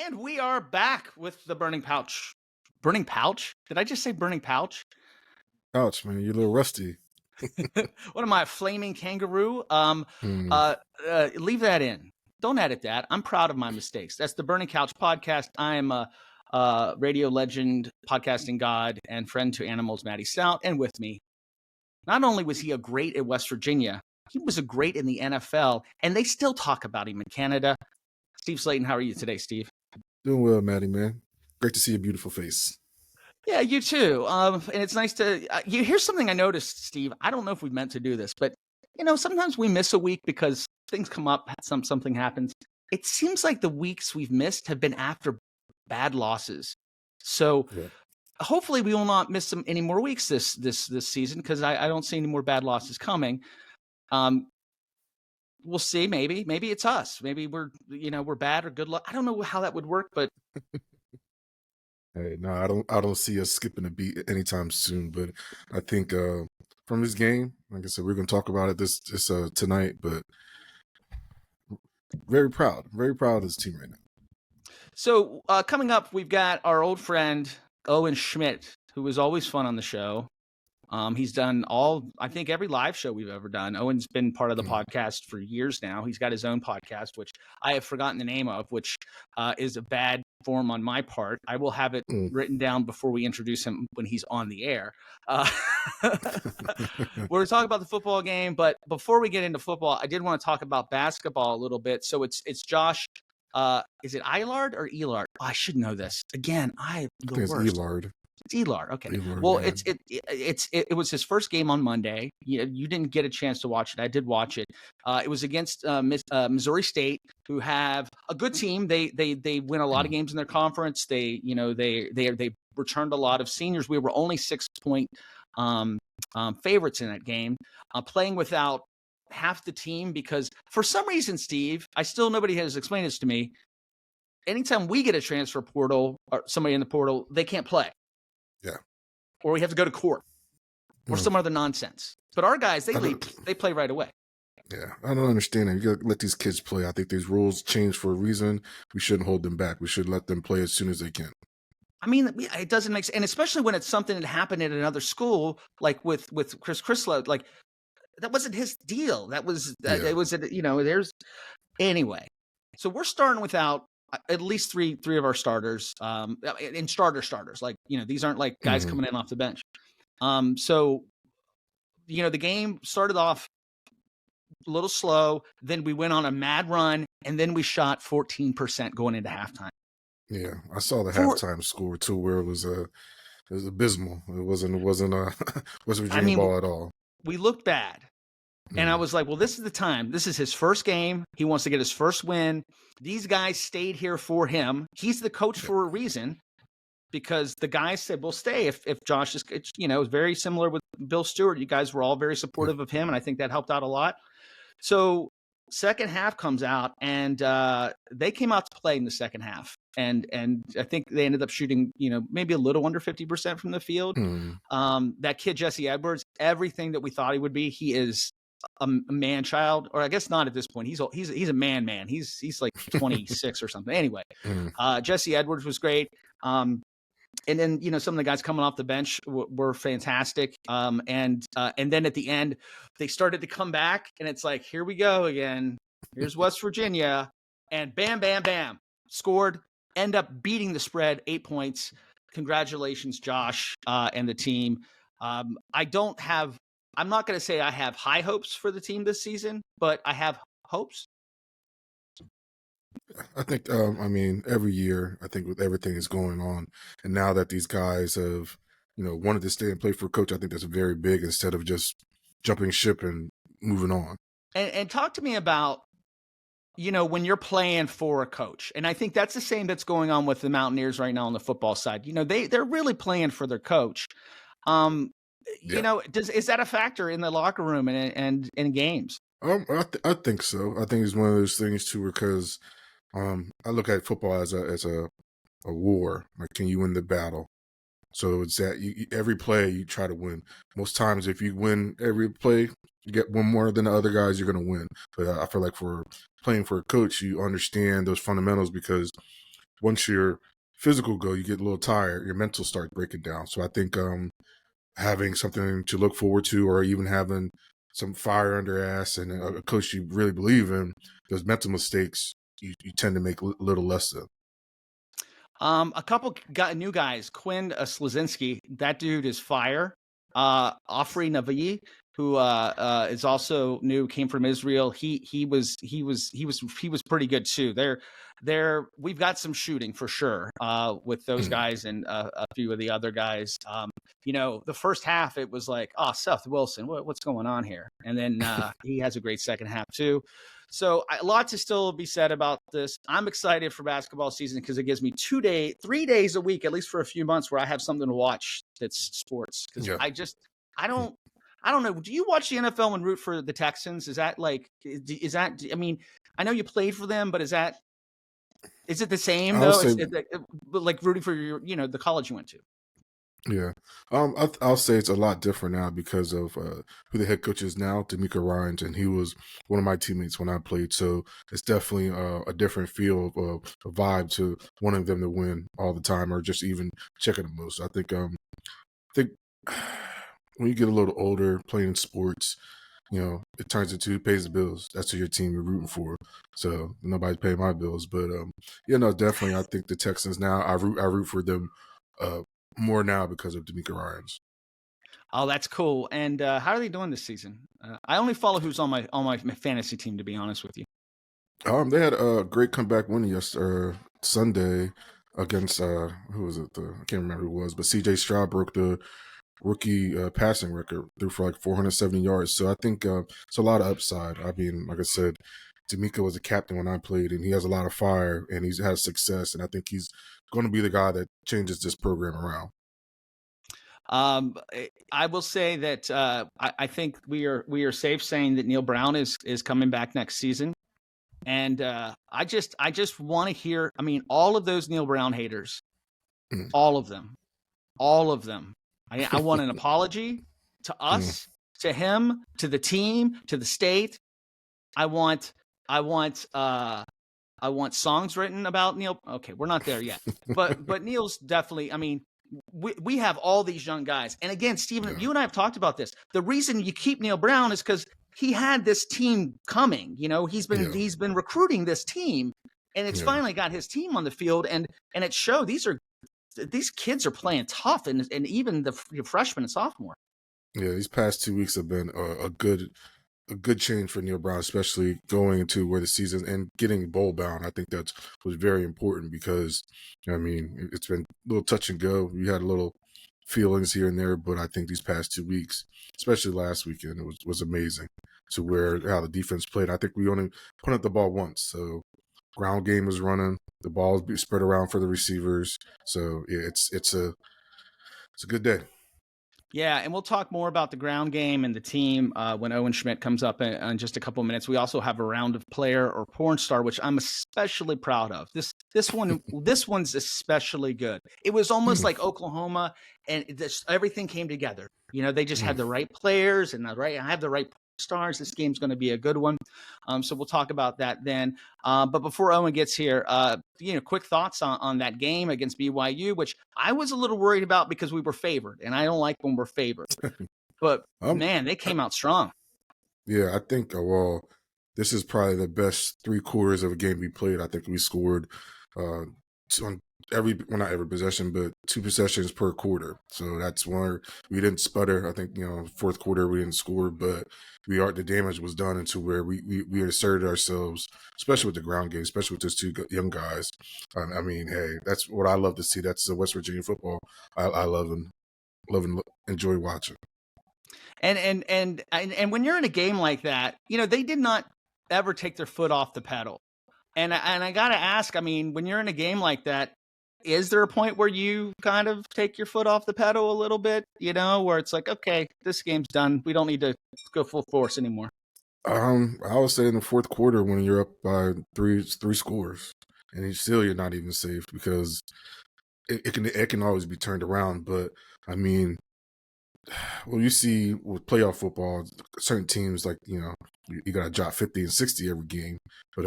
And we are back with the Burning Pouch. Burning Pouch? Did I just say Burning Pouch? Ouch, man, you're a little rusty. What am I, a flaming kangaroo? Hmm. Leave that in. Don't edit that. I'm proud of my mistakes. That's the Burning Couch podcast. I am a radio legend, podcasting god, and friend to animals, Matty Staudt. And with me, not only was he a great at West Virginia, he was a great in the NFL, and they still talk about him in Canada. Steve Slaton, how are you today, Steve? Doing well, Matty, man. Great to see your beautiful face. Yeah, you too. And it's nice to here's something I noticed, Steve. I don't know if we meant to do this, but sometimes we miss a week because things come up, something happens. It seems like the weeks we've missed have been after bad losses. So hopefully we will not miss any more weeks this season, because I don't see any more bad losses coming. We'll see. Maybe it's us. Maybe we're bad or good luck. I don't know how that would work, but Hey, no, I don't see us skipping a beat anytime soon. But I think from this game, like I said, we're gonna talk about it this tonight. But very proud of this team right now. So coming up, we've got our old friend Owen Schmitt, who was always fun on the show. He's done I think every live show we've ever done. Owen's been part of the podcast for years now. He's got his own podcast, which I have forgotten the name of, which is a bad form on my part. I will have it written down before we introduce him when he's on the air. We're talking about the football game, but before we get into football, I did want to talk about basketball a little bit. So it's Josh. Is it Eilard or Elard? Oh, I should know this. Again, I think it's Elard. It's Elard. Okay. Elard, well, man. it was his first game on Monday. You didn't get a chance to watch it. I did watch it. It was against Missouri State, who have a good team. They win a lot of games in their conference. They returned a lot of seniors. We were only 6-point favorites in that game, playing without half the team because for some reason, Steve, nobody has explained this to me. Anytime we get a transfer portal or somebody in the portal, they can't play. Yeah. Or we have to go to court or some other nonsense. But our guys, they play right away. Yeah, I don't understand it. You got to let these kids play. I think these rules change for a reason. We shouldn't hold them back. We should let them play as soon as they can. I mean, it doesn't make sense. And especially when it's something that happened at another school, like with Chris Crislow, like that wasn't his deal. It was, anyway. So we're starting without at least three of our starters, in starters. Like, these aren't like guys coming in off the bench. So, the game started off a little slow. Then we went on a mad run, and then we shot 14% going into halftime. Yeah, I saw the halftime score too, where it was abysmal. It wasn't West Virginia ball at all. We looked bad. And I was like, well, this is the time. This is his first game. He wants to get his first win. These guys stayed here for him. He's the coach for a reason, because the guys said, we'll stay if Josh is, it's very similar with Bill Stewart. You guys were all very supportive of him, and I think that helped out a lot. So second half comes out, and they came out to play in the second half. And I think they ended up shooting, maybe a little under 50% from the field. That kid, Jesse Edwards, everything that we thought he would be, he is a man child, or I guess not at this point. He's a man. He's like 26 or something. Anyway, Jesse Edwards was great. And then, some of the guys coming off the bench were fantastic. And then at the end, they started to come back, and it's like, here we go again. Here's West Virginia, and bam, bam, bam, scored, end up beating the spread 8 points. Congratulations, Josh, and the team. I'm not going to say I have high hopes for the team this season, but I have hopes. I think, every year, I think with everything that's going on, and now that these guys have, wanted to stay and play for a coach, I think that's very big instead of just jumping ship and moving on. And talk to me about, when you're playing for a coach. And I think that's the same that's going on with the Mountaineers right now on the football side. They're really playing for their coach. Is that a factor in the locker room and in games? I think so. I think it's one of those things too, because I look at football as a war. Like, can you win the battle? So it's that every play you try to win. Most times, if you win every play, you get one more than the other guys, you're going to win. But I feel like for playing for a coach, you understand those fundamentals, because once your physical go, you get a little tired, your mental starts breaking down. So I think having something to look forward to, or even having some fire under ass and a coach you really believe in, those mental mistakes you tend to make a little less of. A couple new guys, Quinn Slazinski, that dude is fire. Afri Navi, who is also new, came from Israel. He was pretty good too. We've got some shooting for sure with those guys and a few of the other guys. The first half it was like, oh, Seth Wilson, what's going on here? And then he has a great second half too. So a lot to still be said about this. I'm excited for basketball season because it gives me 3 days a week, at least for a few months, where I have something to watch that's sports. Because I don't know. Do you watch the NFL and root for the Texans? Is that I mean, I know you played for them, but is it the same though? Like rooting for the college you went to. Yeah. I'll say it's a lot different now because of who the head coach is now, D'Amico Ryans, and he was one of my teammates when I played. So it's definitely a different feel of a vibe to wanting them to win all the time, or just even checking them most. I think when you get a little older, playing sports, it turns into pays the bills. That's who your team you're rooting for. So nobody's paying my bills, but definitely. I think the Texans now. I root for them more now because of D'Amico Ryans. Oh, that's cool. And how are they doing this season? I only follow who's on my fantasy team, to be honest with you. They had a great comeback win yesterday, Sunday, against who was it? I can't remember who it was, but C.J. Stroud broke the rookie passing record, threw for like 470 yards. So I think it's a lot of upside. I mean, like I said, D'Amico was a captain when I played, and he has a lot of fire, and he's had success, and I think he's going to be the guy that changes this program around. I will say that I think we are safe saying that Neil Brown is coming back next season, and I just want to hear. I mean, all of those Neil Brown haters, all of them. I want an apology to us, to him, to the team, to the state. I want songs written about Neil. Okay, we're not there yet, but Neil's definitely. I mean, we have all these young guys, and again, Stephen, you and I have talked about this. The reason you keep Neil Brown is because he had this team coming. He's been recruiting this team, and it's finally got his team on the field, and it showed. These kids are playing tough, and even the freshman and sophomore. Yeah, these past 2 weeks have been a good change for Neil Brown, especially going into where the season and getting bowl bound. I think that was very important because, I mean, it's been a little touch and go. We had a little feelings here and there, but I think these past 2 weeks, especially last weekend, it was amazing to how the defense played. I think we only put up the ball once, so ground game was running. The ball was spread around for the receivers. So yeah, it's a good day. Yeah, and we'll talk more about the ground game and the team when Owen Schmitt comes up in just a couple of minutes. We also have a round of player or porn star, which I'm especially proud of. This one's especially good. It was almost like Oklahoma, and everything came together. They just had the right players and I have the right stars. This game's going to be a good one. So we'll talk about that then. But before Owen gets here, quick thoughts on that game against BYU, which I was a little worried about because we were favored, and I don't like when we're favored. But man, they came out strong. Yeah, I think this is probably the best 3 quarters of a game we played. I think we scored on not every possession, but 2 possessions per quarter. So that's where we didn't sputter. I think, fourth quarter we didn't score, but the damage was done into where we asserted ourselves, especially with the ground game, especially with those 2 young guys. I mean, hey, that's what I love to see. That's the West Virginia football I love and enjoy watching. And when you're in a game like that, they did not ever take their foot off the pedal. And I got to ask, I mean, when you're in a game like that, is there a point where you kind of take your foot off the pedal a little bit, where it's like, okay, this game's done. We don't need to go full force anymore. I would say in the fourth quarter when you're up by three scores and you're not even safe because it can always be turned around. But I mean, Well, you see with playoff football, certain teams like you got to drop 50 and 60 every game. But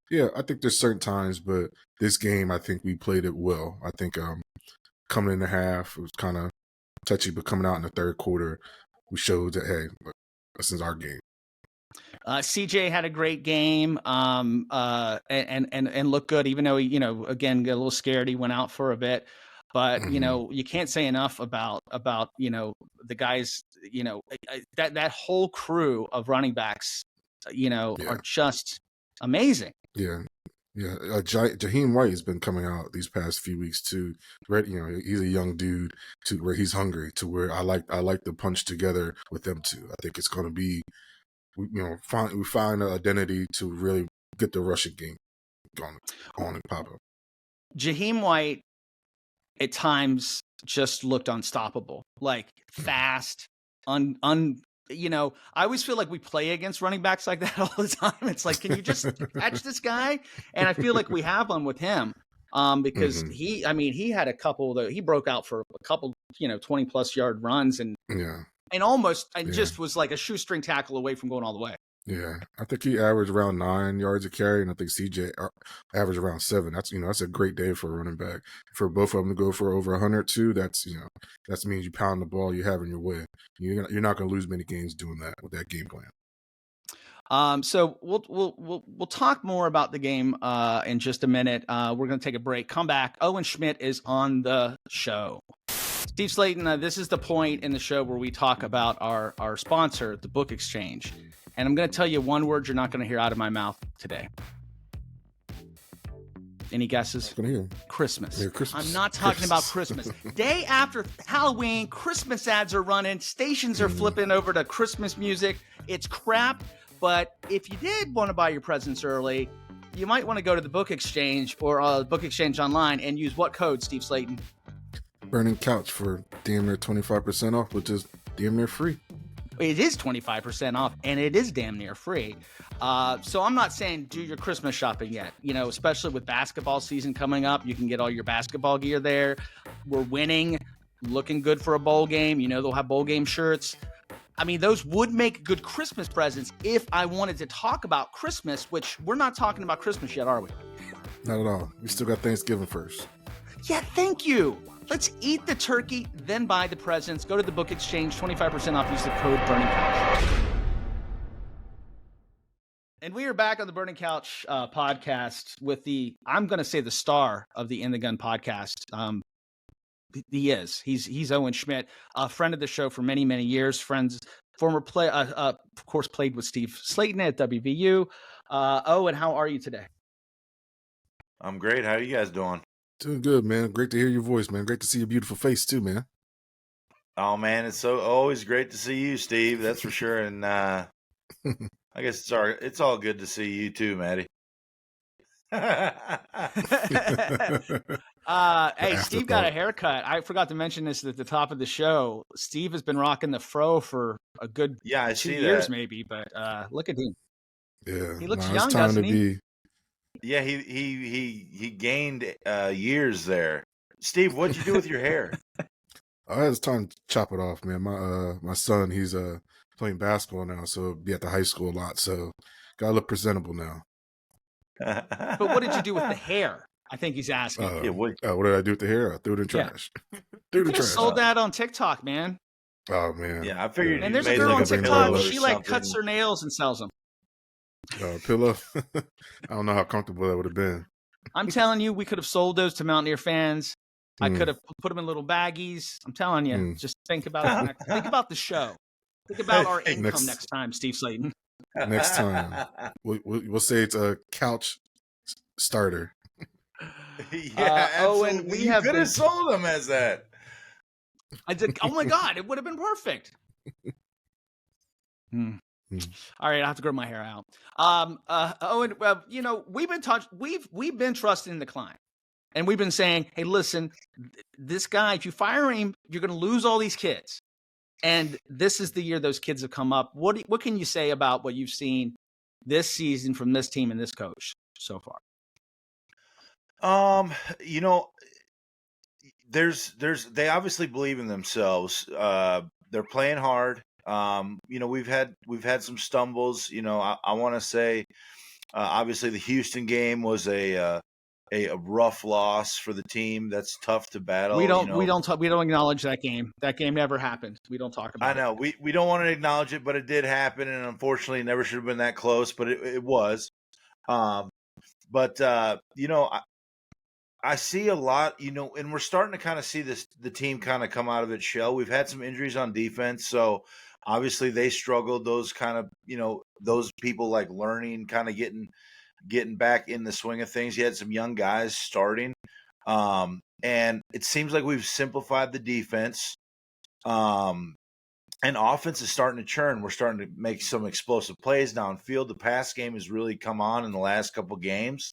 yeah, I think there's certain times. But this game, I think we played it well. I think coming in the half, it was kind of touchy, but coming out in the third quarter, we showed that hey, look, this is our game. CJ had a great game, and looked good, even though he, again, got a little scared. He went out for a bit, but you can't say enough about the guys. That whole crew of running backs, are just amazing. Yeah. Yeah, Jaheim White has been coming out these past few weeks too. Right, he's a young dude to where he's hungry to where I like the punch together with them two. I think it's going to be, we find an identity to really get the rushing game going on and pop up. Jaheim White at times just looked unstoppable, like fast, I always feel like we play against running backs like that all the time. It's like, can you just catch this guy? And I feel like we have one with him, because he had a couple that he broke out for a couple, 20 plus yard runs and just was like a shoestring tackle away from going all the way. Yeah, I think he averaged around 9 yards a carry, and I think CJ averaged around 7. That's a great day for a running back. For both of them to go for over 100 too, that means you pound the ball, you have in your way. You're not going to lose many games doing that with that game plan. So we'll talk more about the game in just a minute. We're going to take a break. Come back. Owen Schmitt is on the show. Steve Slaton, this is the point in the show where we talk about our sponsor, the Book Exchange. And I'm going to tell you one word you're not going to hear out of my mouth today. Any guesses? Christmas. Merry Christmas. I'm not talking about Christmas. Day after Halloween, Christmas ads are running. Stations are flipping over to Christmas music. It's crap. But if you did want to buy your presents early, you might want to go to the Book Exchange or Book Exchange online and use what code, Steve Slaton? Burning Couch for damn near 25% off, which is damn near free. It is 25% off, and it is damn near free. So I'm not saying do your Christmas shopping yet. Especially with basketball season coming up, you can get all your basketball gear there. We're winning, looking good for a bowl game. They'll have bowl game shirts. Those would make good Christmas presents if I wanted to talk about Christmas, which we're not talking about Christmas yet, are we? Not at all. We still got Thanksgiving first. Yeah, thank you. Let's eat the turkey, then buy the presents. Go to the Book Exchange, 25% off. Use the code Burning Couch. And we are back on the Burning Couch podcast with I'm going to say the star of the In the Gun podcast. He is. He's Owen Schmitt, a friend of the show for many, many years. Former play, of course, played with Steve Slaton at WVU. Owen, how are you today? I'm great. How are you guys doing? Doing good, man. Great to hear your voice, man. Great to see your beautiful face too, man. Oh man, it's always great to see you, Steve. That's for sure. And I guess it's all good to see you too, Matty. Hey, Steve got a haircut. I forgot to mention this at the top of the show. Steve has been rocking the fro for a good 2 years, maybe. But look at him. Yeah, he looks young, doesn't he? Yeah, he gained years there. Steve, what'd you do with your hair? It's time to chop it off, man. My son, he's playing basketball now, so he'll be at the high school a lot. So gotta look presentable now. But what did you do with the hair? I think he's asking. What did I do with the hair? I threw it in trash. Threw it in trash. Sold that on TikTok, man. Oh man. Yeah, I figured. And there's a girl on TikTok. She cuts her nails and sells them. Pillow. I don't know how comfortable that would have been. I'm telling you, we could have sold those to Mountaineer fans. I could have put them in little baggies. I'm telling you, just think about it. Think about the show. Think about our income next time, Steve Slaton. Next time, we'll say it's a couch starter. Yeah, Owen, we could have sold them as that. I did. Oh my God, it would have been perfect. All right, I have to grow my hair out. Owen, we've been trusting the client, and we've been saying, hey, listen, this guy, if you fire him, you're going to lose all these kids. And this is the year those kids have come up. What can you say about what you've seen this season from this team and this coach so far? They obviously believe in themselves. They're playing hard. We've had some stumbles. I want to say, obviously the Houston game was a rough loss for the team. That's tough to battle. We don't acknowledge that game. That game never happened. We don't talk about it. I know we don't want to acknowledge it, but it did happen, and unfortunately, it never should have been that close. But it was. I see a lot, and we're starting to kind of see the team kind of come out of its shell. We've had some injuries on defense, so obviously they struggled. Those kind of, those people like learning, kind of getting back in the swing of things. You had some young guys starting, and it seems like we've simplified the defense, and offense is starting to churn. We're starting to make some explosive plays downfield. The pass game has really come on in the last couple games.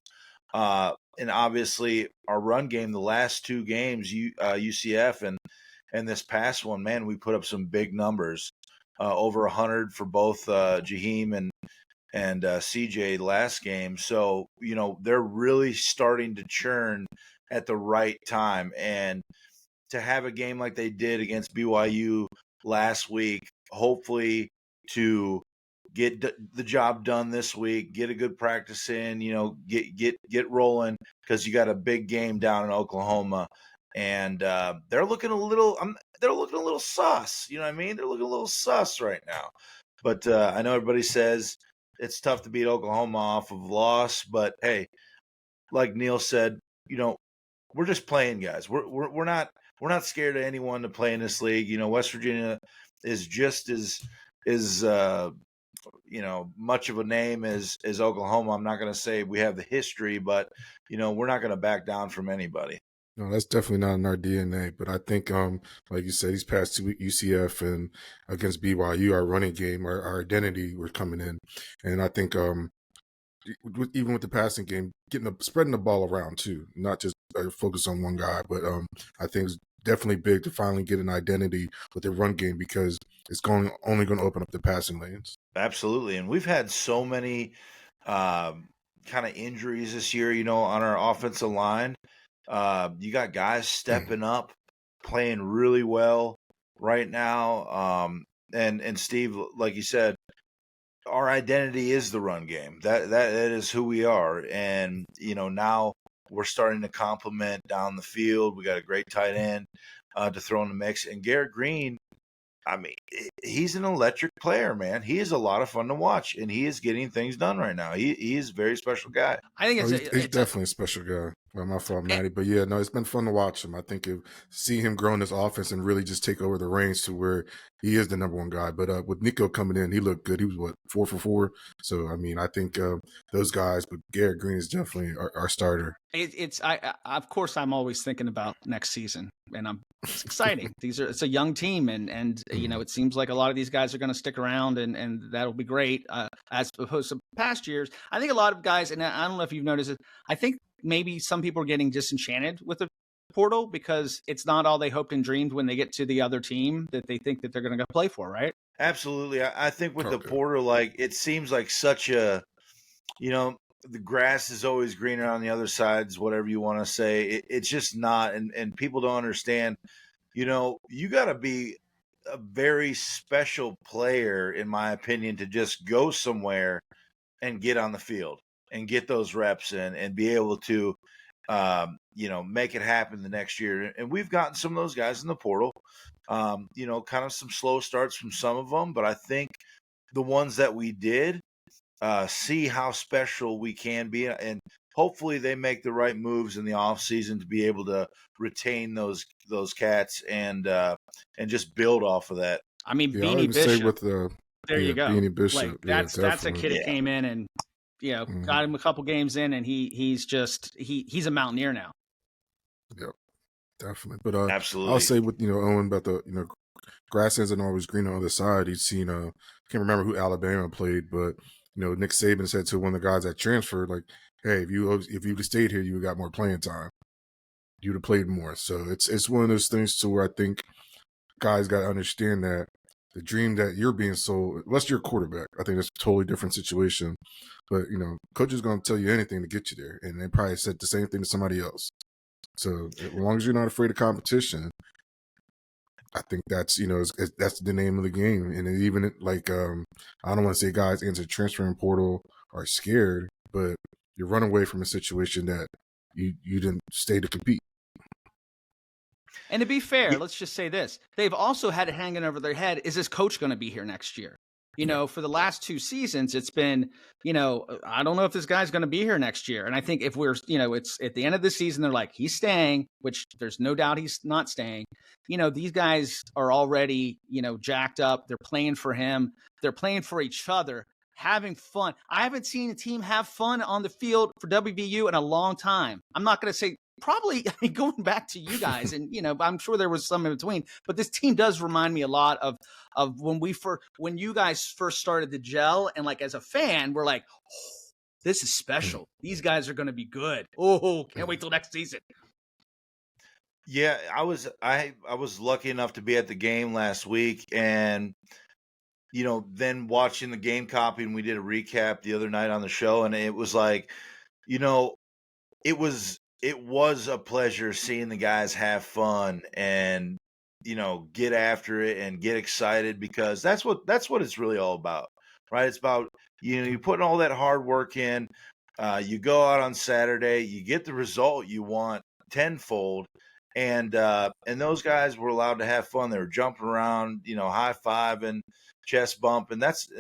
And obviously our run game, the last two games, UCF and this past one, man, we put up some big numbers, over 100 for both Jaheim and CJ last game. So, they're really starting to churn at the right time. And to have a game like they did against BYU last week, hopefully to get the job done this week, get a good practice in, get rolling, because you got a big game down in Oklahoma, and they're looking a little sus. You know what I mean? They're looking a little sus right now. But I know everybody says it's tough to beat Oklahoma off of loss, but hey, like Neil said, we're just playing guys. We're not scared of anyone to play in this league. West Virginia is just as much of a name as Oklahoma. I'm not going to say we have the history, but we're not going to back down from anybody. No, that's definitely not in our DNA. But I think, like you said, these past 2 weeks, UCF and against BYU, our running game, our identity, were coming in, and I think even with the passing game, spreading the ball around too, not just focus on one guy. But I think it's definitely big to finally get an identity with the run game, because it's only going to open up the passing lanes. Absolutely, and we've had so many kind of injuries this year, on our offensive line. You got guys stepping up, playing really well right now. And Steve, like you said, our identity is the run game. That is who we are. And, now we're starting to complement down the field. We got a great tight end to throw in the mix. And Garrett Green, I mean, he's an electric player, man. He is a lot of fun to watch, and he is getting things done right now. He is a very special guy. I think he's definitely a special guy. Well, my fault, Matty. But yeah, no, it's been fun to watch him. I think see him grow in this offense and really just take over the reins to where he is the number one guy. But with Nico coming in, he looked good. He was 4 for 4. So I mean, I think those guys. But Garrett Green is definitely our starter. Of course, I'm always thinking about next season, and it's exciting. It's a young team, and it seems like a lot of these guys are going to stick around, and that'll be great. As opposed to past years, I think a lot of guys, and I don't know if you've noticed it, I think maybe some people are getting disenchanted with the portal because it's not all they hoped and dreamed when they get to the other team that they think that they're going to go play for, right? Absolutely. I think with the portal, like, it seems like such a, the grass is always greener on the other sides, whatever you want to say. It's just not, and people don't understand, you got to be a very special player, in my opinion, to just go somewhere and get on the field and get those reps in and be able to, make it happen the next year. And we've gotten some of those guys in the portal, kind of some slow starts from some of them, but I think the ones that we did, see how special we can be, and hopefully they make the right moves in the off season to be able to retain those cats and just build off of that. I mean, Beanie Bishop. With the, there you go. Beanie Bishop. Like, that's a kid that came in and got him a couple games in, and he's a Mountaineer now. Yep, definitely. But absolutely, I'll say with Owen about the grass isn't always green on the other side. He's seen can't remember who Alabama played, but Nick Saban said to one of the guys that transferred, like, hey, if you'd stayed here, you would have got more playing time. You'd have played more. So it's one of those things to where I think guys got to understand that the dream that you're being sold, unless you're a quarterback, I think that's a totally different situation. But, coach is going to tell you anything to get you there. And they probably said the same thing to somebody else. So as long as you're not afraid of competition, I think that's that's the name of the game. And even like I don't want to say guys into the transferring portal are scared, but you're running away from a situation that you didn't stay to compete. And to be fair, let's just say this. They've also had it hanging over their head. Is this coach going to be here next year? For the last 2 seasons, it's been, I don't know if this guy's going to be here next year. And I think if we're, it's at the end of the season, they're like, he's staying, which there's no doubt he's not staying. These guys are already, jacked up. They're playing for him. They're playing for each other, having fun. I haven't seen a team have fun on the field for WVU in a long time. I'm not going to say probably, going back to you guys, and I'm sure there was some in between, but this team does remind me a lot of when you guys first started to gel, and like as a fan, we're like, oh, this is special. These guys are going to be good. Oh, can't wait till next season. Yeah, I was lucky enough to be at the game last week, and then watching the game copy, and we did a recap the other night on the show, and it was like, it was a pleasure seeing the guys have fun and get after it and get excited, because that's what it's really all about, right? It's about you putting all that hard work in, you go out on Saturday, you get the result you want tenfold, and those guys were allowed to have fun. They were jumping around, high fiving, chest bump, and that's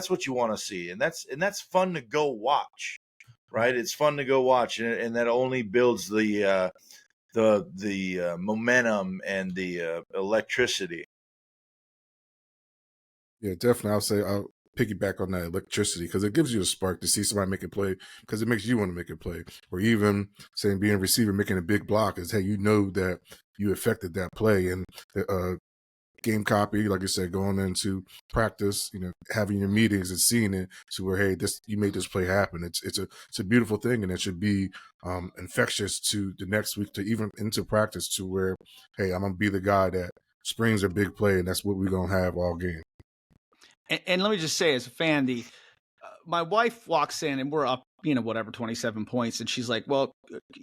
what you want to see, and that's fun to go watch. Right, it's fun to go watch, and that only builds the momentum and the electricity. Yeah, definitely. I'll piggyback on that electricity, because it gives you a spark to see somebody make a play, because it makes you want to make a play. Or even saying being a receiver making a big block is, hey, that you affected that play. And game copy, like I said, going into practice, having your meetings and seeing it to where, hey, you made this play happen. It's a beautiful thing, and it should be infectious to the next week, to even into practice, to where, hey, I'm gonna be the guy that springs a big play, and that's what we're gonna have all game. And let me just say, as a fan, my wife walks in and we're up, 27 points, and she's like, "Well,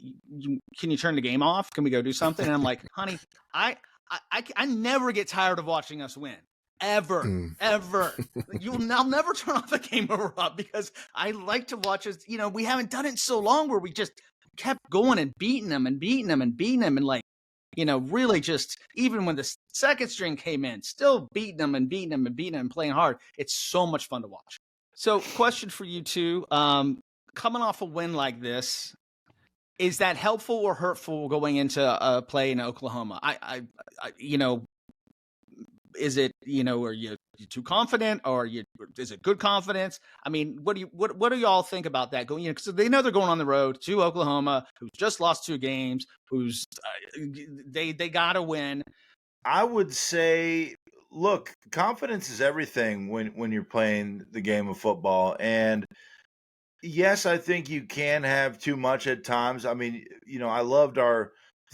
can you turn the game off? Can we go do something?" And I'm like, "Honey, I never get tired of watching us win. Ever. I'll never turn off the game when we're up, because I like to watch us. We haven't done it in so long, where we just kept going and beating them and beating them and beating them, and like, really just, even when the second string came in, still beating them and beating them and beating them and playing hard. It's so much fun to watch." So, question for you two, coming off a win like this, is that helpful or hurtful going into a play in Oklahoma? Is it, are you too confident, or is it good confidence? I mean, what do y'all think about that going? Because they know they're going on the road to Oklahoma, who's just lost 2 games, who's they got to win. I would say, look, confidence is everything when you're playing the game of football, and yes, I think you can have too much at times. I mean, I loved our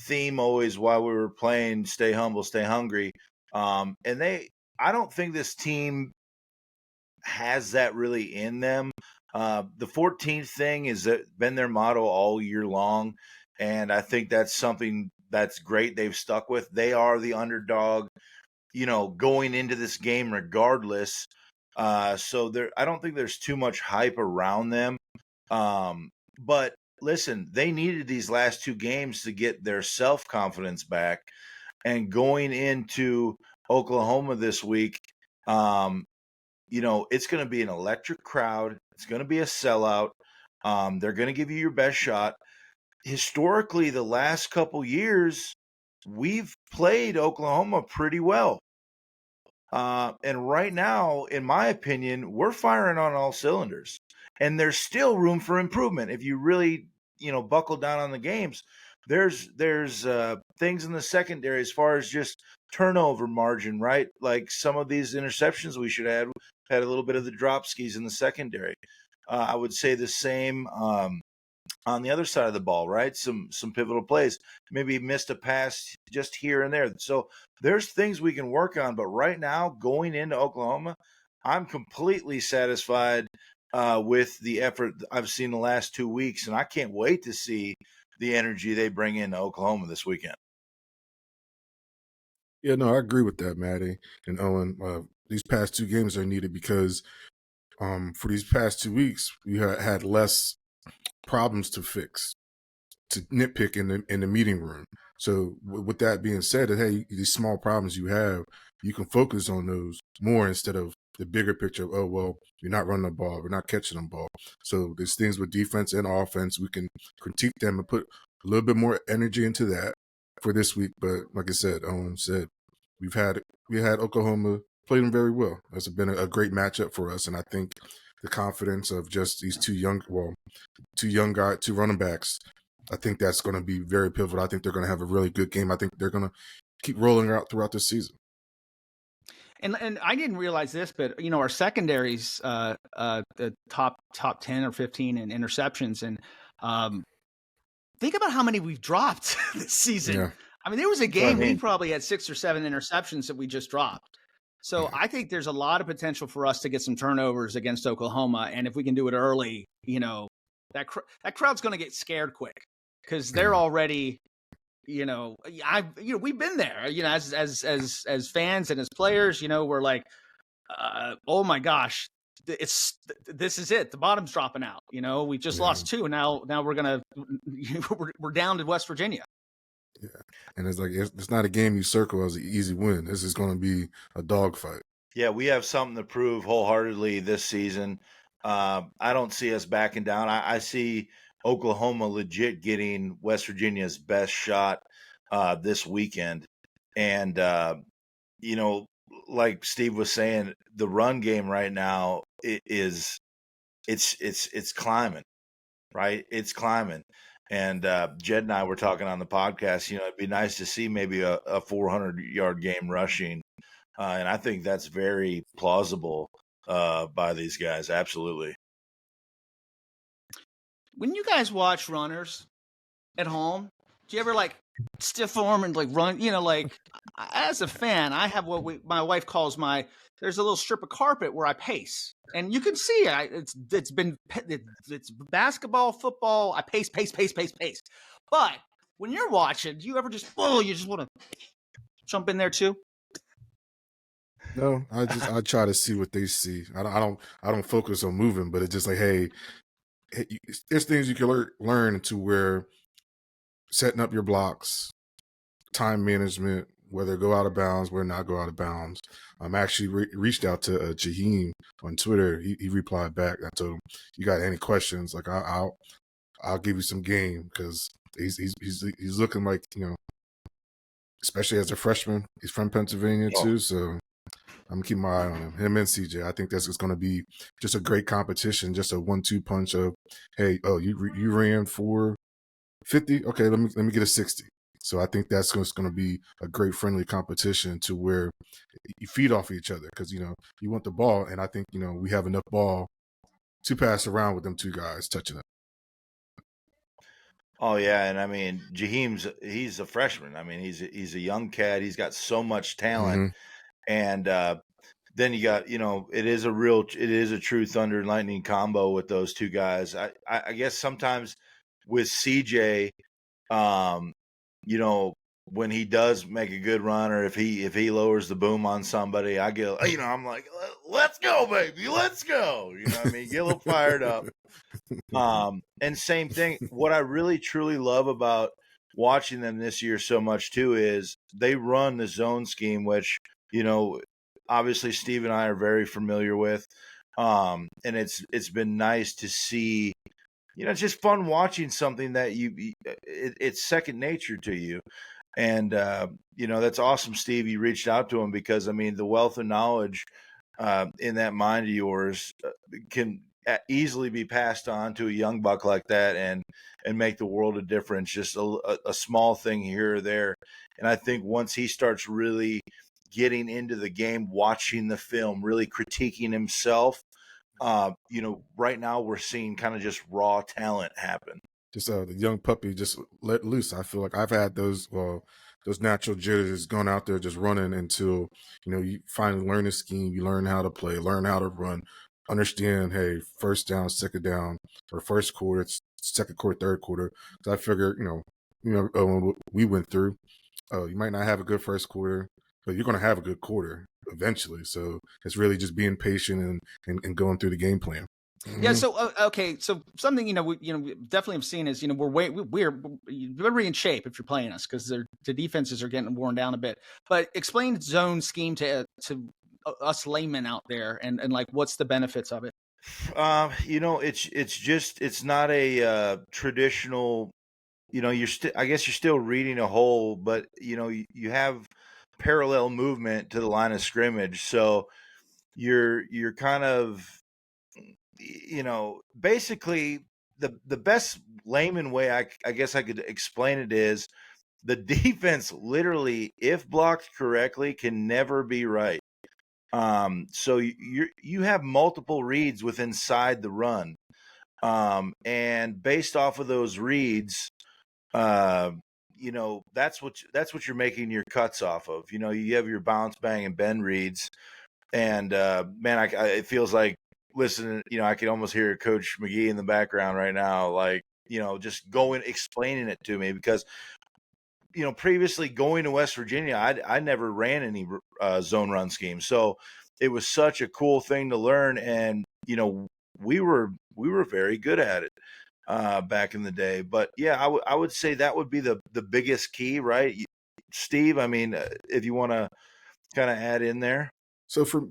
theme always while we were playing, stay humble, stay hungry. And I don't think this team has that really in them. The 14th thing has been their motto all year long, and I think that's something that's great they've stuck with. They are the underdog, going into this game regardless. So I don't think there's too much hype around them. But listen, they needed these last 2 games to get their self-confidence back, and going into Oklahoma this week, it's going to be an electric crowd. It's going to be a sellout. They're going to give you your best shot. Historically, the last couple years, we've played Oklahoma pretty well. And right now, in my opinion, we're firing on all cylinders, and there's still room for improvement. If you really, buckle down on the games, there's things in the secondary as far as just turnover margin, right? Like some of these interceptions we should have had a little bit of the drop skis in the secondary. I would say the same on the other side of the ball, right? Some pivotal plays. Maybe missed a pass just here and there. So there's things we can work on. But right now, going into Oklahoma, I'm completely satisfied with the effort I've seen the last 2 weeks, and I can't wait to see the energy they bring into Oklahoma this weekend. Yeah, no, I agree with that, Matty and Owen. These past 2 games are needed because for these past 2 weeks, we had less problems to fix, to nitpick in the meeting room. So with that being said, hey, these small problems you have, you can focus on those more instead of the bigger picture of, oh, well, you're not running the ball, we're not catching the ball. So there's things with defense and offense, we can critique them and put a little bit more energy into that for this week. But like I said, Owen said, we had Oklahoma played them very well. That's been a great matchup for us. And I think the confidence of just these two young guys, 2 running backs, I think that's going to be very pivotal. I think they're going to have a really good game. I think they're going to keep rolling out throughout the season. And I didn't realize this, but our secondaries, the top 10 or 15 in interceptions, and think about how many we've dropped this season. Yeah. I mean, there was a game we probably had 6 or 7 interceptions that we just dropped. So Yeah. I think there's a lot of potential for us to get some turnovers against Oklahoma, and if we can do it early, that crowd's going to get scared quick because they're already. We've been there, as fans and as players, we're like, oh my gosh, this is it. The bottom's dropping out. We just lost 2. And now we're down to West Virginia. Yeah. And it's like, it's not a game you circle as an easy win. This is going to be a dogfight. Yeah, we have something to prove wholeheartedly this season. I don't see us backing down. I see Oklahoma legit getting West Virginia's best shot this weekend. And, like Steve was saying, the run game right now it's climbing, right? It's climbing. And Jed and I were talking on the podcast, it'd be nice to see maybe a 400-yard game rushing. And I think that's very plausible by these guys. Absolutely. When you guys watch runners at home, do you ever stiff arm and run? As a fan, I have what my wife calls there's a little strip of carpet where I pace, and you can see it's basketball, football. I pace. But when you're watching, do you ever just want to jump in there too? No, I try to see what they see. I don't focus on moving, but it's just like, hey, there's things you can learn to where setting up your blocks, time management, whether go out of bounds, whether not go out of bounds. I'm actually reached out to Jaheim on Twitter. He replied back. I told him, you got any questions? Like I'll give you some game because he's looking like, especially as a freshman. He's from Pennsylvania too, so I'm gonna keep my eye on him and CJ. I think that's just going to be just a great competition, just a 1-2 punch of, hey, oh, you ran for 50, okay, let me get a 60. So I think that's going to be a great friendly competition to where you feed off each other because you want the ball, and I think we have enough ball to pass around with them 2 guys touching it. Oh yeah, and I mean he's a freshman. I mean he's a young cat. He's got so much talent, and then you got it is a true thunder and lightning combo with those 2 guys. I guess sometimes with CJ, when he does make a good run or if he lowers the boom on somebody, I get I'm like, let's go, baby, let's go. You know what I mean? Get a little fired up. And same thing. What I really truly love about watching them this year so much too is they run the zone scheme, which obviously Steve and I are very familiar with. And it's been nice to see. It's just fun watching something that it's second nature to you. And, that's awesome, Steve. You reached out to him because, I mean, the wealth of knowledge in that mind of yours can easily be passed on to a young buck like that and make the world of difference, just a small thing here or there. And I think once he starts really getting into the game, watching the film, really critiquing himself, right now we're seeing kind of just raw talent happen. Just the young puppy just let loose. I feel like I've had those natural jitters going out there just running until you finally learn the scheme, you learn how to play, learn how to run, understand, hey, first down, second down, or first quarter, second quarter, third quarter. So I figure, when we went through, you might not have a good first quarter, but you're going to have a good quarter eventually. So it's really just being patient and going through the game plan. Yeah. So okay. So something we definitely have seen is we're very in shape if you're playing us, because the defenses are getting worn down a bit. But explain zone scheme to us laymen out there, and like what's the benefits of it? It's not a traditional. I guess you're still reading a hole, but you have parallel movement to the line of scrimmage, so you're kind of basically the best layman way I guess I could explain it is the defense literally, if blocked correctly, can never be right. So you have multiple reads with inside the run, and based off of those reads, that's what you're making your cuts off of. You have your bounce, bang, and bend reads, and man, it feels like listening. I can almost hear Coach McGee in the background right now, like just explaining it to me, because previously going to West Virginia, I never ran any zone run scheme, so it was such a cool thing to learn, and we were very good at it back in the day. But yeah, I would say that would be the biggest key, right, Steve? I mean, if you want to kind of add in there. So for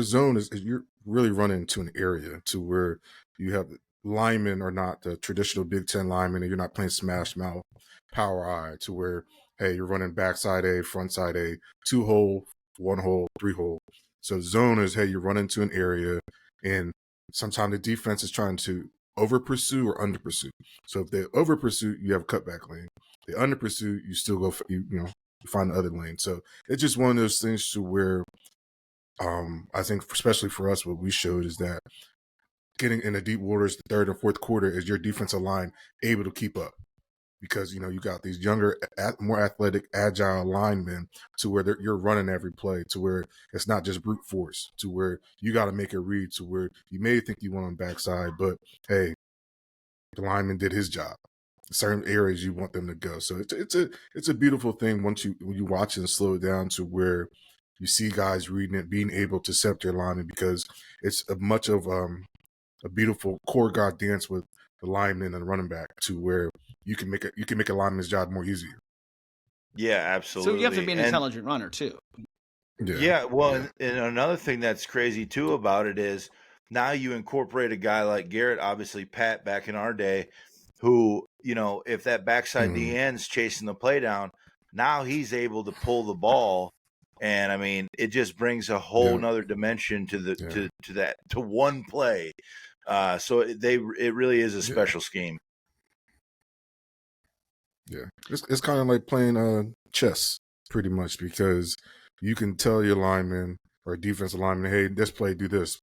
zone is you're really running into an area to where you have linemen are not the traditional Big Ten linemen, and you're not playing smash mouth power eye to where, hey, you're running backside A, front side A, 2 hole, 1 hole, 3 hole. So zone is, hey, you run into an area, and sometimes the defense is trying to over pursue or under pursue. So if they over pursue, you have a cutback lane. They under pursue, you still go you find the other lane. So it's just one of those things to where I think especially for us, what we showed is that getting in the deep waters, the third and fourth quarter, is your defensive line able to keep up, because you got these younger, more athletic, agile linemen to where you're running every play, to where it's not just brute force, to where you got to make a read, to where you may think you want on backside, but hey, the lineman did his job. Certain areas you want them to go. So it's a beautiful thing when you watch it and slow it down to where you see guys reading it, being able to accept their lineman, because it's much of a beautiful core guard dance with the lineman and running back, to where you can make a lineman's job more easier. Yeah, absolutely. So you have to be an intelligent runner too. Yeah. Well, and another thing that's crazy too about it is now you incorporate a guy like Garrett, obviously Pat back in our day, who, if that backside DN's chasing the play down, now he's able to pull the ball. And I mean, it just brings a whole nother dimension to to one play. So it really is a special scheme. Yeah, it's kind of like playing chess, pretty much, because you can tell your lineman or defensive lineman, hey, this play, do this.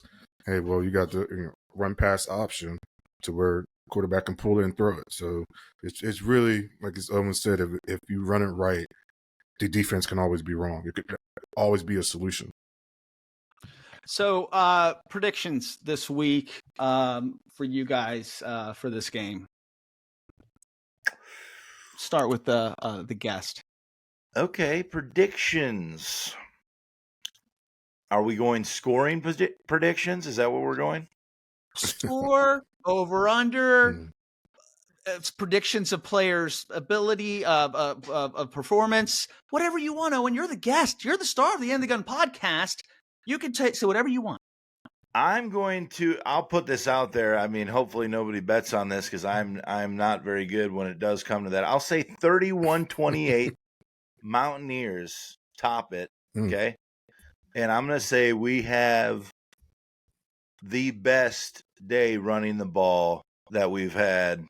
Hey, well, you got the run pass option to where quarterback can pull it and throw it. So it's really, like as Owen said, if you run it right, the defense can always be wrong. It could always be a solution. So predictions this week for you guys for this game. Start with the guest. Okay, predictions. Are we going scoring predictions? Is that what we're going? Score, over, under. It's predictions of players' ability, of performance, whatever you want. Owen, you're the guest. You're the star of the End of the Gun podcast. You can say whatever you want. I'll put this out there. I mean, hopefully nobody bets on this, because I'm not very good when it does come to that. I'll say 31-28 Mountaineers top it. Okay. And I'm going to say we have the best day running the ball that we've had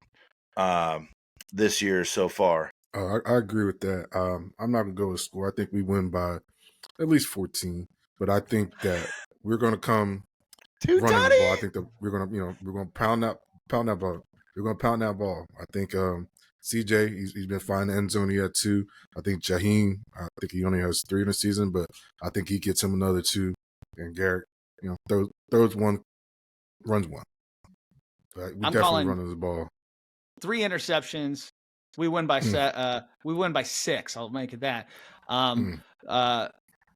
this year so far. I agree with that. I'm not going to go with score. I think we win by at least 14. But I think that we're going to come running the ball. I think that we're going to pound that ball. We're going to pound that ball. I think CJ, he's been fine in the end zone. He had 2. I think Jaheim, I think he only has 3 in the season, but I think he gets him another 2. And Garrett, throws 1, runs 1. But we definitely running the ball. 3 interceptions. We win by 6. I'll make it that.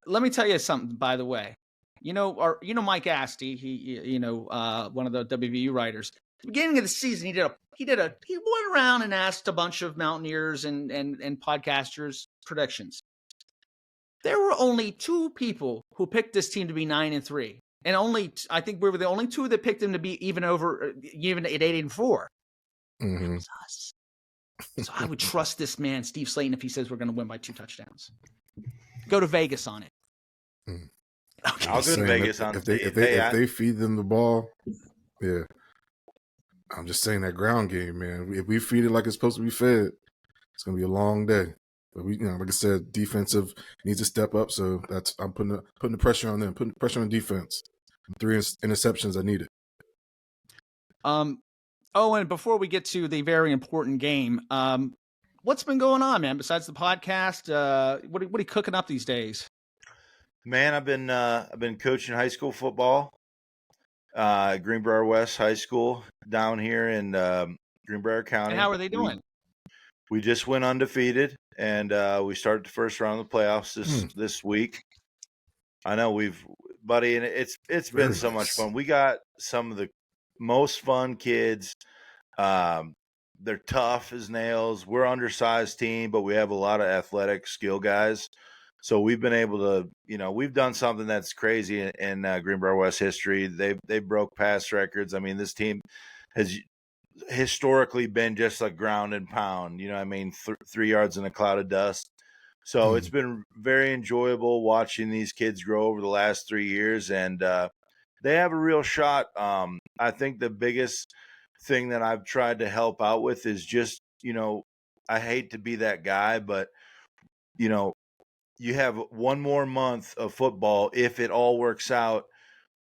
let me tell you something, by the way. Mike Asti, he one of the WVU writers. At the beginning of the season, he went around and asked a bunch of Mountaineers and podcasters predictions. There were only 2 people who picked this team to be 9-3, and I think we were the only 2 that picked them to be even at 8-4. Mm-hmm. That was us. So I would trust this man, Steve Slaton, if he says we're going to win by 2 touchdowns. Go to Vegas on it. Mm. Okay. I'll go to Vegas on if they feed them the ball, yeah. I'm just saying that ground game, man. If we feed it like it's supposed to be fed, it's gonna be a long day. But we, like I said, defensive needs to step up. So I'm putting the pressure on them, putting pressure on defense. 3 interceptions I needed. Owen, before we get to the very important game, what's been going on, man? Besides the podcast, what are you cooking up these days? Man, I've been coaching high school football, Greenbrier West High School down here in Greenbrier County. And how are they doing? We just went undefeated, and we started the first round of the playoffs this week. I know buddy, and it's been so much fun. We got some of the most fun kids. They're tough as nails. We're an undersized team, but we have a lot of athletic skill guys. So we've been able to, we've done something that's crazy in Greenbrier West history. They broke past records. I mean, this team has historically been just like ground and pound. 3 yards in a cloud of dust. So it's been very enjoyable watching these kids grow over the last 3 years, and they have a real shot. I think the biggest thing that I've tried to help out with is just, I hate to be that guy, but, you have one more month of football if it all works out,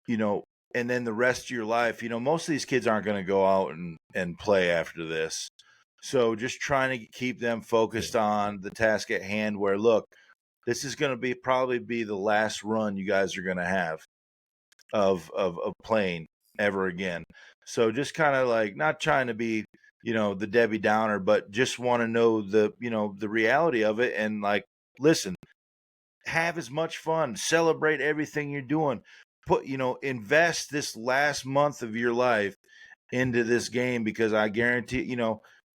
and then the rest of your life, most of these kids aren't going to go out and play after this. So just trying to keep them focused on the task at hand where, look, this is going to probably be the last run you guys are going to have of playing ever again. So just kind of like not trying to be, the Debbie Downer, but just want to know the reality of it. And like, listen, have as much fun, celebrate everything you're doing, invest this last month of your life into this game, because I guarantee,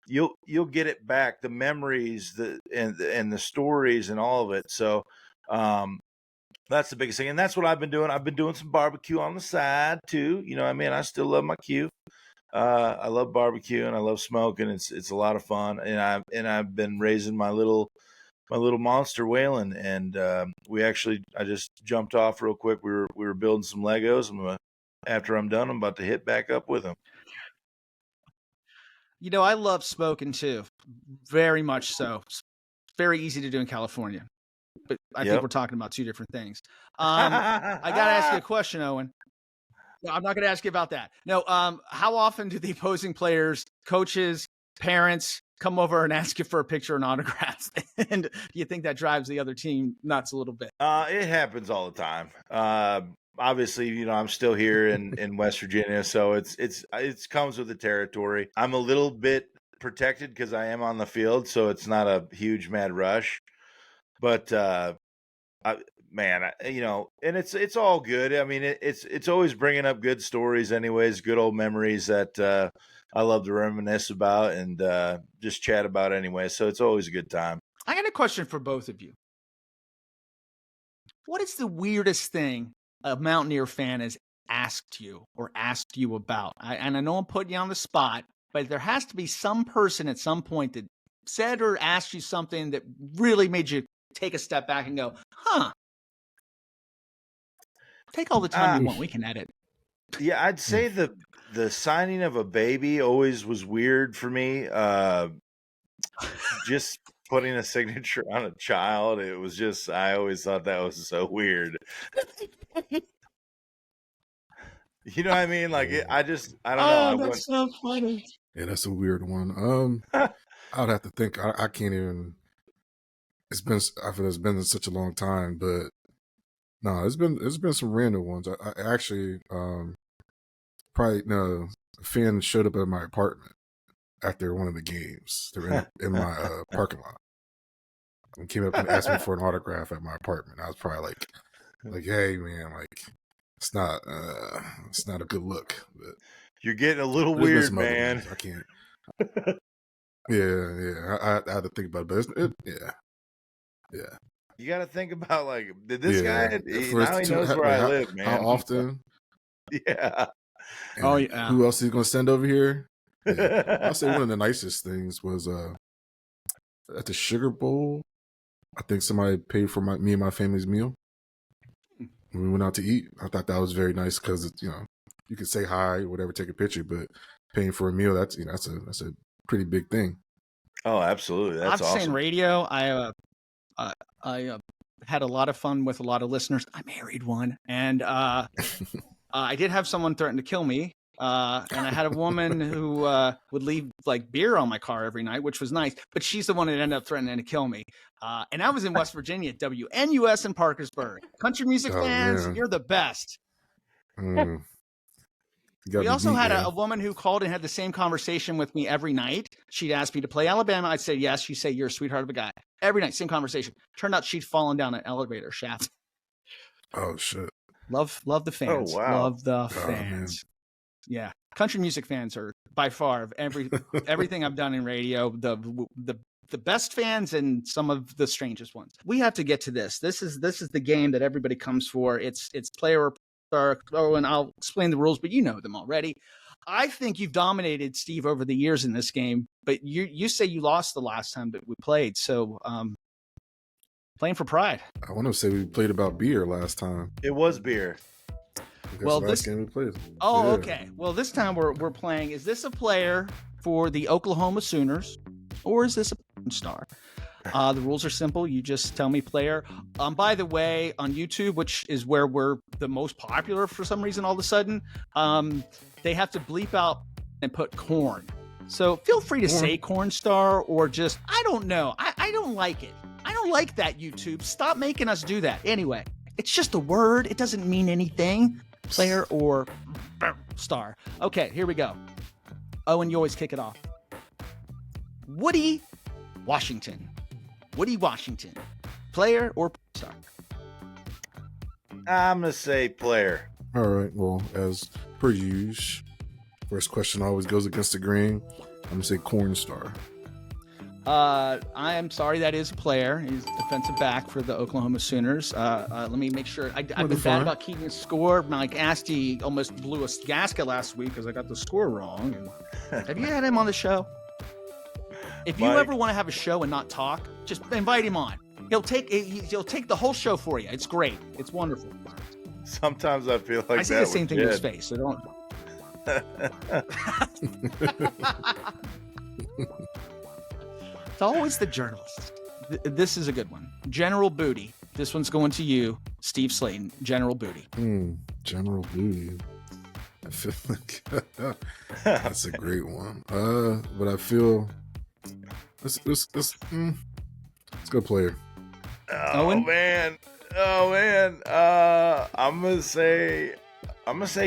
you'll get it back, the memories, and the stories and all of it. So, that's the biggest thing. And that's what I've been doing. I've been doing some barbecue on the side too. I still love my Q. I love barbecue and I love smoking. It's a lot of fun. And I've been raising my little monster Waylon, and I just jumped off real quick. We were building some Legos, and after I'm done, I'm about to hit back up with him. I love smoking too, very much so. It's very easy to do in California, but I think we're talking about 2 different things. I got to ask you a question, Owen. No, I'm not going to ask you about that. No, how often do the opposing players, coaches, parents come over and ask you for a picture and autographs? And do you think that drives the other team nuts a little bit? It happens all the time. Obviously, I'm still here in West Virginia, so it comes with the territory. I'm a little bit protected because I am on the field, so it's not a huge mad rush. But and it's all good. I mean, it's always bringing up good stories, anyways, good old memories that I love to reminisce about and just chat about anyway. So it's always a good time. I got a question for both of you. What is the weirdest thing a Mountaineer fan has asked you about? And I know I'm putting you on the spot, but there has to be some person at some point that said or asked you something that really made you take a step back and go, huh? Take all the time you want. We can edit. Yeah, I'd say the signing of a baby always was weird for me. Just putting a signature on a child, it was just, I always thought that was so weird. You know what I mean? Like, I don't know. That's so funny. Yeah, that's a weird one. I would have to think. I can't even. I feel it's been such a long time, but no, it's been some random ones. I actually a fan showed up at my apartment after one of the games. They were in my parking lot. and came up and asked me for an autograph at my apartment. I was probably like, hey man, like it's not a good look. But You're getting a little weird, man. I can't. Yeah. I had to think about it, but yeah. You got to think about like, did this guy? Now he knows where like, I live, man. How often? Yeah. And yeah. Who else is going to send over here? Yeah. I'll say one of the nicest things was at the Sugar Bowl. I think somebody paid for me and my family's meal when we went out to eat. I thought that was very nice because you could say hi or whatever, take a picture, but paying for a meal, that's a pretty big thing. Oh, absolutely. That's awesome. Saying radio, I had a lot of fun with a lot of listeners. I married one, and I did have someone threaten to kill me. And I had a woman who would leave like beer on my car every night, which was nice. But she's the one that ended up threatening to kill me. And I was in West Virginia at WNUS in Parkersburg. Country music fans, man. You're the best. We also had a woman who called and had the same conversation with me every night. She'd ask me to play Alabama. I'd say yes. She'd say, you're a sweetheart of a guy. Every night, same conversation. Turned out she'd fallen down an elevator shaft. Oh, shit. Love the fans. Oh, wow. Love the fans. Yeah. Country music fans are by far everything I've done in radio, the best fans and some of the strangest ones. We have to get to this. This is the game that everybody comes for. It's player or star. Oh, and I'll explain the rules, but you know them already. I think you've dominated, Steve, over the years in this game, but you say you lost the last time that we played. So playing for pride. I want to say we played about beer last time. It was beer. Well, this game we played. Oh, yeah. Okay. Well, this time we're playing. Is this a player for the Oklahoma Sooners, or is this a star? The rules are simple. You just tell me player. By the way, on YouTube, which is where we're the most popular for some reason, all of a sudden, they have to bleep out and put corn. So feel free to say corn star or just, I don't know. I don't like it. I don't like that, YouTube. Stop making us do that. Anyway, it's just a word. It doesn't mean anything. Player or star. Okay, here we go. Owen, you always kick it off. Woody Washington. Woody Washington. Player or star? I'm going to say player. All right. Well, as per usual, first question always goes against the grain. I'm going to say corn star. I am sorry, that is a player. He's defensive back for the Oklahoma Sooners. Let me make sure. I've been bad about keeping score. Mike Asti almost blew a gasket last week because I got the score wrong. Have you had him on the show? If you ever want to have a show and not talk, just invite him on. He'll take the whole show for you. It's great. It's wonderful. Sometimes I feel like I say the same thing to his face. So don't. It's always the journalist. This is a good one. General Booty. This one's going to you, Steve Slaton. General Booty. General Booty. I feel like that's a great one. But I feel let's go player. Owen? Man. I'm gonna say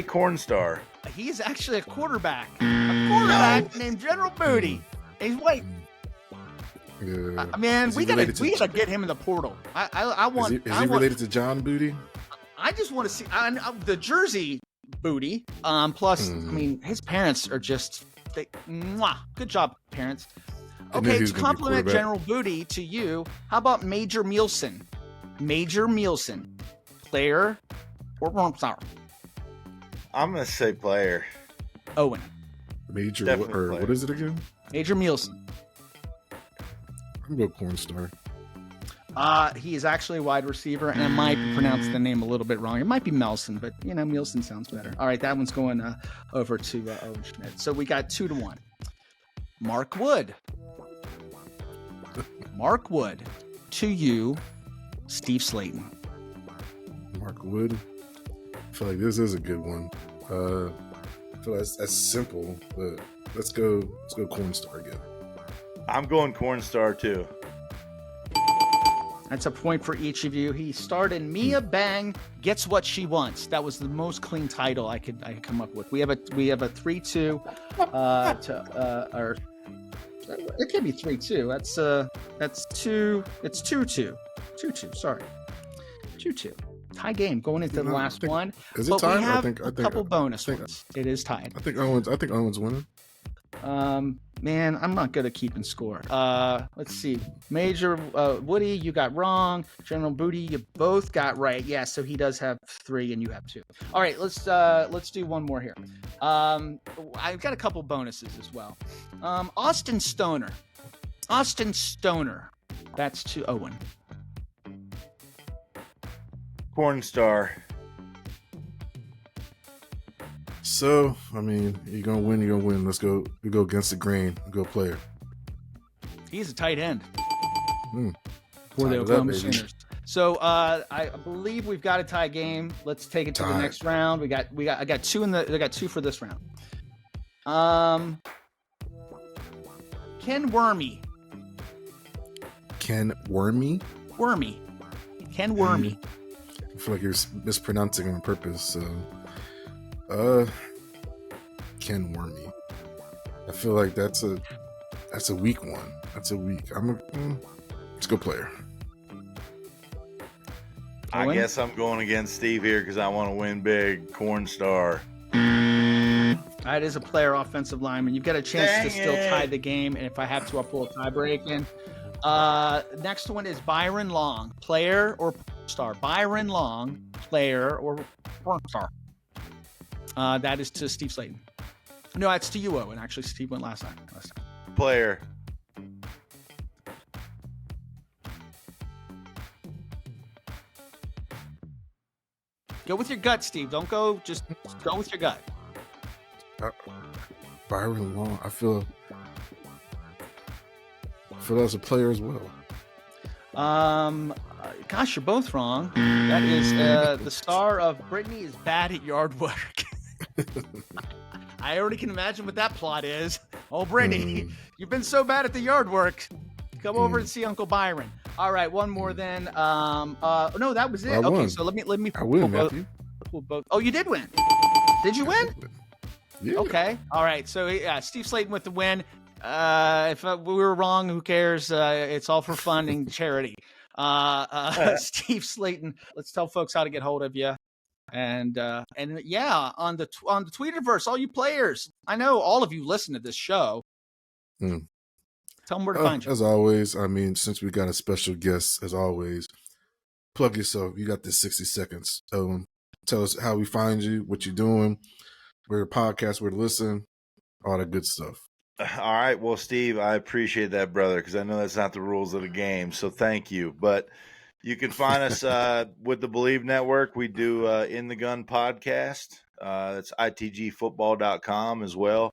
corn star. He is actually a quarterback. A quarterback named General Booty. He's white. Man, we gotta get him in the portal. I want. Is he related to John Booty? I just want to see the Jersey Booty. Plus, I mean, his parents are just good job, parents. Okay, to compliment General Booty to you, how about Major Mielson? Major Mielson, player or star? I'm gonna say player. Owen. Major what is it again? Major Mielson. I'm gonna go corn star. He is actually a wide receiver, and I might pronounce the name a little bit wrong. It might be Melson, but Mielson sounds better. All right, that one's going over to Owen Schmitt. So we got 2-1. Mark Wood. Mark Wood. To you, Steve Slaton. Mark Wood. I feel like this is a good one. I feel like that's simple, but let's go corn star again. I'm going corn star too. That's a point for each of you. He starred in Mia Bang Gets What She Wants. That was the most clean title I could come up with. We have a 3-2 or it can be 3-2. That's 2. It's 2-2. 2-2. Sorry. 2-2. Tie game going into the last one. Is it tied? We have I think a couple bonus ones. It is tied. I think Owen's winning. Man, I'm not good at keeping score. Let's see. Major Woody, you got wrong. General Booty, you both got right. Yeah, so he does have 3 and you have 2. All right, let's do one more here. I've got a couple bonuses as well. Austin Stoner. That's to Owen. Porn star. So, I mean, you're going to win, you're going to win. Let's go. We go against the grain. Go player. He's a tight end for Tie the it up, Oklahoma baby. Sooners. So I believe we've got a tie game. Let's take it to the next round. I got 2 for this round. Ken Wormy. Ken Wormy? Ken Wormy. I feel like you're mispronouncing on purpose. So, Ken Wormy. I feel like that's a weak one. That's a weak. Let's go player. I guess I'm going against Steve here because I want to win big. Corn star. That is a player offensive lineman. You've got a chance to still tie the game, and if I have to, I'll pull a tie break in. Next one is Byron Long, player or star. Byron Long, player or porn star. That is to Steve Slaton. No, it's to you, Owen. Actually, Steve went last time. Player. Go with your gut, Steve. Don't go. Just go with your gut. Byron Long. I feel that's a player as well. Gosh, you're both wrong. That is the star of Brittany is bad at yard work. I already can imagine what that plot is. Oh, Brittany, you've been so bad at the yard work. Come over and see Uncle Byron. All right, one more then. No, that was it. Okay, won. so let me. I win, Matthew. Both. Oh, you did win. Did you win? Yeah. Okay. All right. So Steve Slaton with the win. If we were wrong, who cares? It's all for fun and charity. Steve Slaton, let's tell folks how to get hold of you. And yeah, on the Tweeterverse, all you players, I know all of you listen to this show. Tell them where to find you. As always, I mean, since we got a special guest, as always, plug yourself. You got this 60 seconds. Tell us how we find you, what you're doing, where to podcast, where to listen, all that good stuff. All right. Well, Steve, I appreciate that, brother, because I know that's not the rules of the game. So thank you. But you can find us with the Believe Network. We do In the Gun podcast. That's itgfootball.com as well,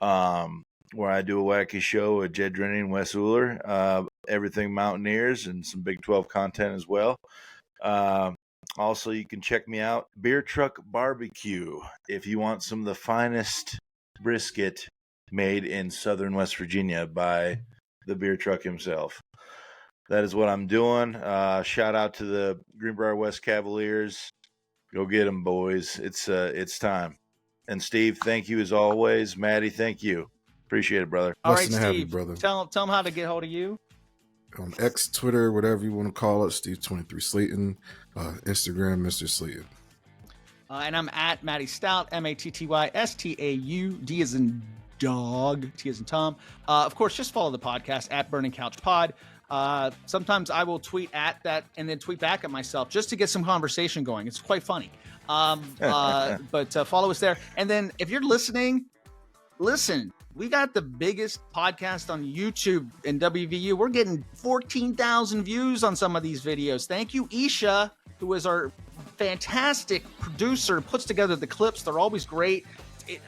where I do a wacky show with Jed Drenny and Wes Uhler, everything Mountaineers and some Big 12 content as well. Also, you can check me out, Beer Truck Barbecue, if you want some of the finest brisket made in southern West Virginia by the beer truck himself. That is what I'm doing. Shout out to the Greenbrier West Cavaliers. Go get them, boys. It's time. And Steve, thank you as always. Maddie, thank you. Appreciate it, brother. All right, Blessing to have you, Steve, brother. tell them how to get hold of you. On X, Twitter, whatever you want to call it, Steve23 Slaton, Instagram, Mr. Slaton. And I'm at Matty Staudt, MattyStaud, D as in dog, T as in Tom. Of course, just follow the podcast at Burning Couch Pod. Sometimes I will tweet at that and then tweet back at myself just to get some conversation going. It's quite funny. But follow us there. And then if you're listening, listen. We got the biggest podcast on YouTube in WVU. We're getting 14,000 views on some of these videos. Thank you, Isha, who is our fantastic producer, puts together the clips. They're always great.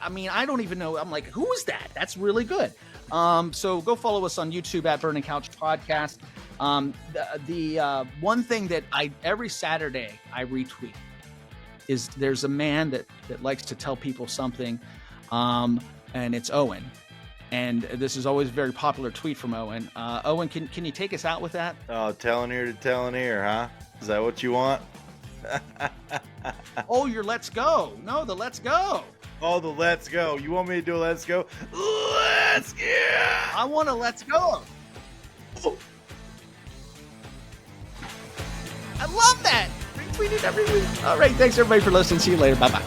I don't even know. I'm like, who is that? That's really good. So go follow us on YouTube at Burning Couch Podcast. The one thing that every Saturday I retweet is there's a man that likes to tell people something. And it's Owen. And this is always a very popular tweet from Owen. Owen, can you take us out with that? Oh, telling ear to telling ear, huh? Is that what you want? Oh, your let's go. No, the let's go. Oh, the let's go. You want me to do a let's go? Let's go. I want a let's go. read it every week. All right. Thanks, everybody, for listening. See you later. Bye-bye.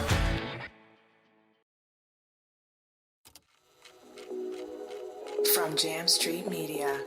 From Jam Street Media.